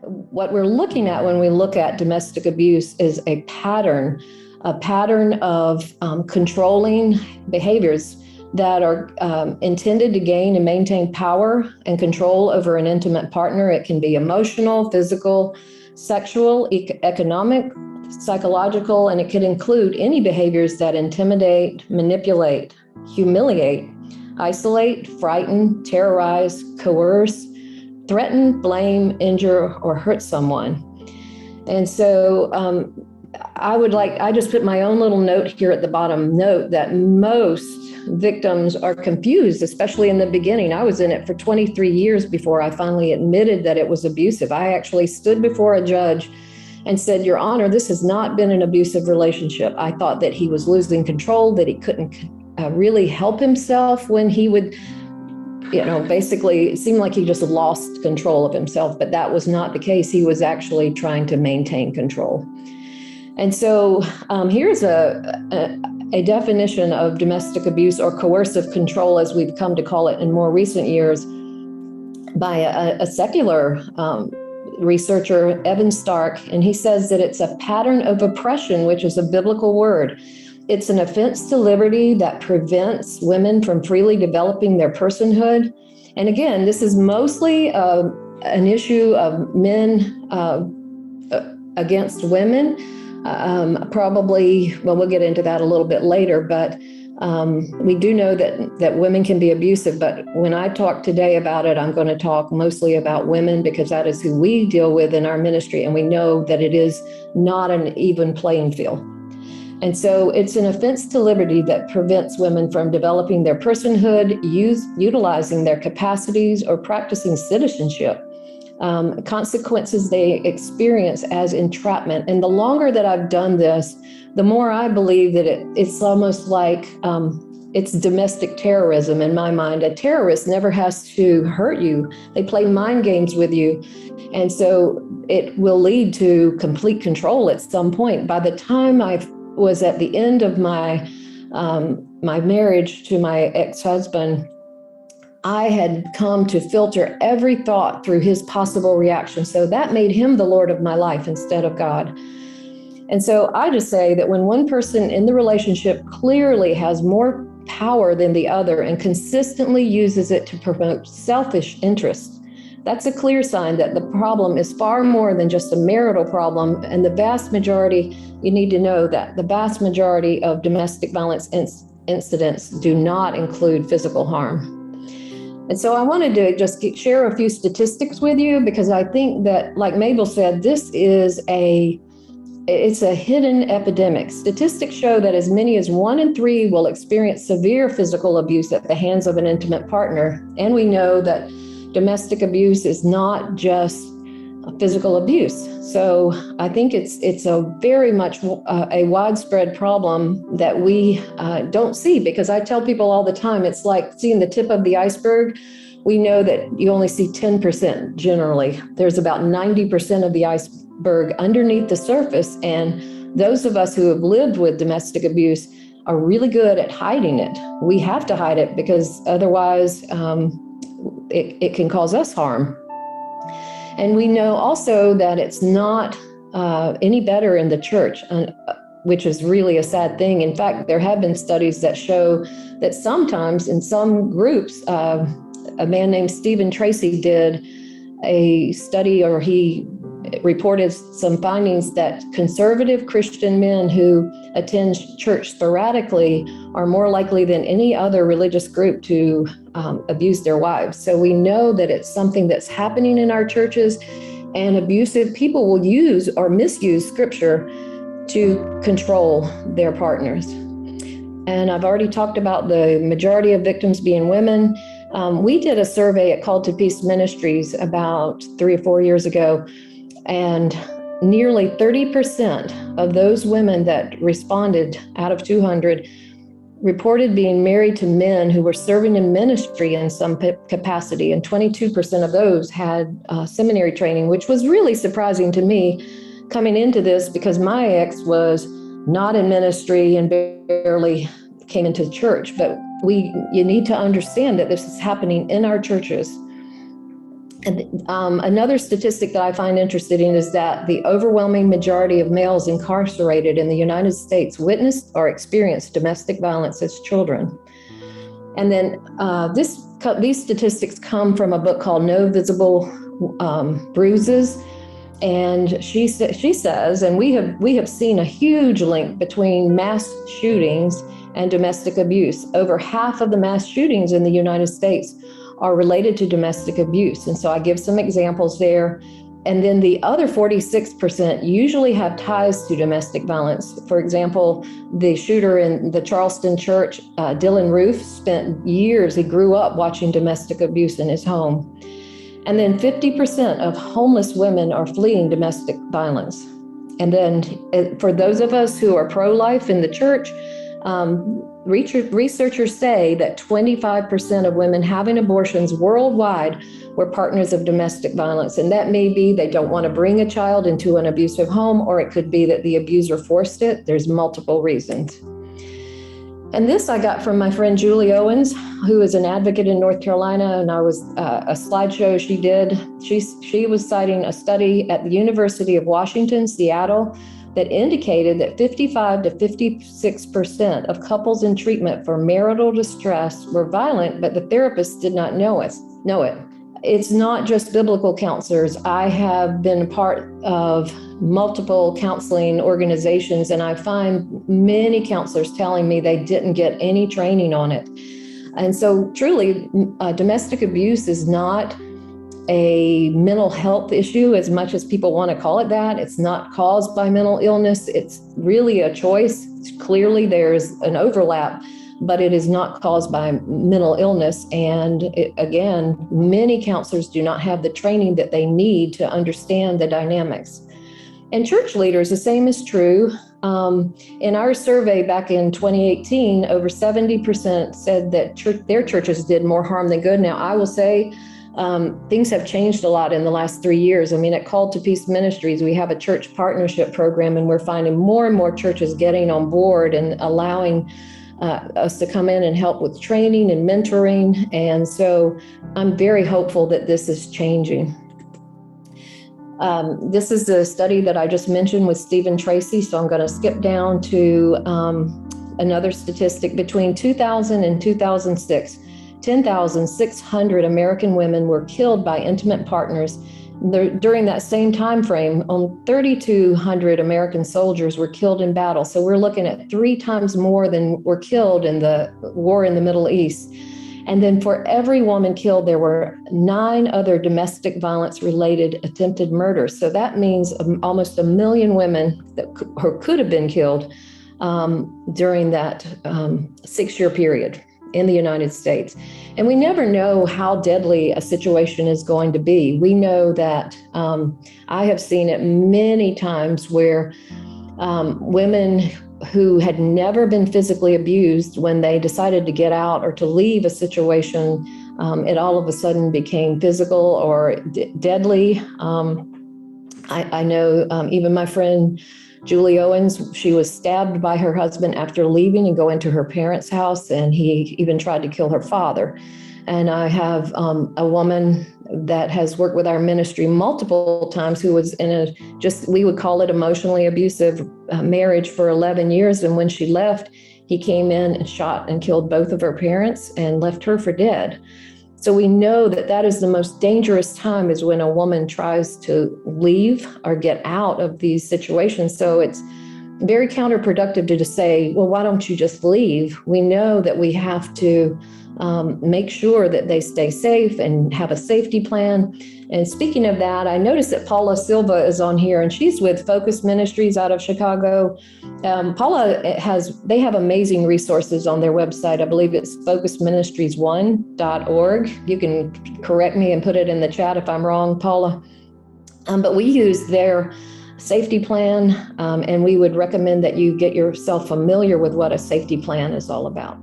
what we're looking at when we look at domestic abuse is a pattern of controlling behaviors that are intended to gain and maintain power and control over an intimate partner. It can be emotional, physical, sexual, economic, psychological, and it could include any behaviors that intimidate, manipulate, humiliate, isolate, frighten, terrorize, coerce, threaten, blame, injure, or hurt someone. And so I just put my own little note here at the bottom, note that most victims are confused, especially in the beginning. I was in it for 23 years before I finally admitted that it was abusive. I actually stood before a judge and said, Your Honor, this has not been an abusive relationship. I thought that he was losing control, that he couldn't really help himself when he would, basically it seemed like he just lost control of himself, but that was not the case. He was actually trying to maintain control. And so here's a definition of domestic abuse or coercive control, as we've come to call it in more recent years, by a secular researcher, Evan Stark, and he says that it's a pattern of oppression, which is a biblical word. It's an offense to liberty that prevents women from freely developing their personhood. And again, this is mostly an issue of men against women. We'll get into that a little bit later, but we do know that women can be abusive. But when I talk today about it, I'm going to talk mostly about women because that is who we deal with in our ministry. And we know that it is not an even playing field. And so it's an offense to liberty that prevents women from developing their personhood, utilizing their capacities, or practicing citizenship. Consequences they experience as entrapment. And the longer that I've done this, the more I believe that it's almost like it's domestic terrorism in my mind. A terrorist never has to hurt you. They play mind games with you. And so it will lead to complete control at some point. By the time I was at the end of my marriage to my ex-husband, I had come to filter every thought through his possible reaction. So that made him the Lord of my life instead of God. And so I just say that when one person in the relationship clearly has more power than the other and consistently uses it to promote selfish interests, that's a clear sign that the problem is far more than just a marital problem. And the vast majority, you need to know that the vast majority of domestic violence incidents do not include physical harm. And so I wanted to just share a few statistics with you because I think that, like Mabel said, this is it's a hidden epidemic. Statistics show that as many as 1 in 3 will experience severe physical abuse at the hands of an intimate partner. And we know that domestic abuse is not just physical abuse. So I think it's a very much a widespread problem that we don't see, because I tell people all the time, it's like seeing the tip of the iceberg. We know that you only see 10% generally. There's about 90% of the iceberg underneath the surface. And those of us who have lived with domestic abuse are really good at hiding it. We have to hide it because otherwise it can cause us harm. And we know also that it's not any better in the church, which is really a sad thing. In fact, there have been studies that show that sometimes in some groups, a man named Stephen Tracy did a study, or he reported some findings that conservative Christian men who attend church sporadically are more likely than any other religious group to abuse their wives. So we know that it's something that's happening in our churches, and abusive people will use or misuse scripture to control their partners. And I've already talked about the majority of victims being women. We did a survey at Call to Peace Ministries about 3 or 4 years ago, and nearly 30% of those women that responded out of 200 reported being married to men who were serving in ministry in some capacity, and 22% of those had seminary training, which was really surprising to me coming into this, because my ex was not in ministry and barely came into church. But you need to understand that this is happening in our churches. And another statistic that I find interesting is that the overwhelming majority of males incarcerated in the United States witnessed or experienced domestic violence as children. And then these statistics come from a book called No Visible Bruises. And she says, and we have seen a huge link between mass shootings and domestic abuse. Over half of the mass shootings in the United States are related to domestic abuse. And so I give some examples there. And then the other 46% usually have ties to domestic violence. For example, the shooter in the Charleston church, Dylan Roof, spent years, he grew up watching domestic abuse in his home. And then 50% of homeless women are fleeing domestic violence. And then for those of us who are pro-life in the church, researchers say that 25% of women having abortions worldwide were partners of domestic violence. And that may be they don't want to bring a child into an abusive home, or it could be that the abuser forced it. There's multiple reasons. And this I got from my friend Julie Owens, who is an advocate in North Carolina, and I was a slideshow she did. She was citing a study at the University of Washington, Seattle, that indicated that 55 to 56% of couples in treatment for marital distress were violent, but the therapists did not know it. It's not just biblical counselors. I have been a part of multiple counseling organizations, and I find many counselors telling me they didn't get any training on it. And so truly, domestic abuse is not a mental health issue as much as people want to call it that. It's not caused by mental illness. It's really a choice. Clearly, there's an overlap, but it is not caused by mental illness. And again, many counselors do not have the training that they need to understand the dynamics. And church leaders, the same is true. In our survey back in 2018, over 70% said that their churches did more harm than good. Now, I will say things have changed a lot in the last 3 years. I mean, at Call to Peace Ministries, we have a church partnership program, and we're finding more and more churches getting on board and allowing us to come in and help with training and mentoring. And so I'm very hopeful that this is changing. This is the study that I just mentioned with Stephen Tracy. So I'm going to skip down to another statistic. Between 2000 and 2006, 10,600 American women were killed by intimate partners. During that same time frame, 3,200 American soldiers were killed in battle. So we're looking at 3 times more than were killed in the war in the Middle East. And then for every woman killed, there were 9 other domestic violence related attempted murders. So that means almost 1 million women that could have been killed during that 6-year period in the United States. And we never know how deadly a situation is going to be. We know that I have seen it many times where women who had never been physically abused, when they decided to get out or to leave a situation, it all of a sudden became physical or deadly. I know even my friend Julie Owens, she was stabbed by her husband after leaving and going to her parents' house, and he even tried to kill her father. And I have a woman that has worked with our ministry multiple times who was in we would call it emotionally abusive marriage for 11 years. And when she left, he came in and shot and killed both of her parents and left her for dead. So we know that that is the most dangerous time, is when a woman tries to leave or get out of these situations. So it's very counterproductive to just say, well, why don't you just leave? We know that we have to make sure that they stay safe and have a safety plan. And speaking of that, I noticed that Paula Silva is on here, and she's with Focus Ministries out of Chicago. Paula they have amazing resources on their website. I believe it's focusministries1.org. You can correct me and put it in the chat if I'm wrong, Paula. But we use their safety plan, and we would recommend that you get yourself familiar with what a safety plan is all about.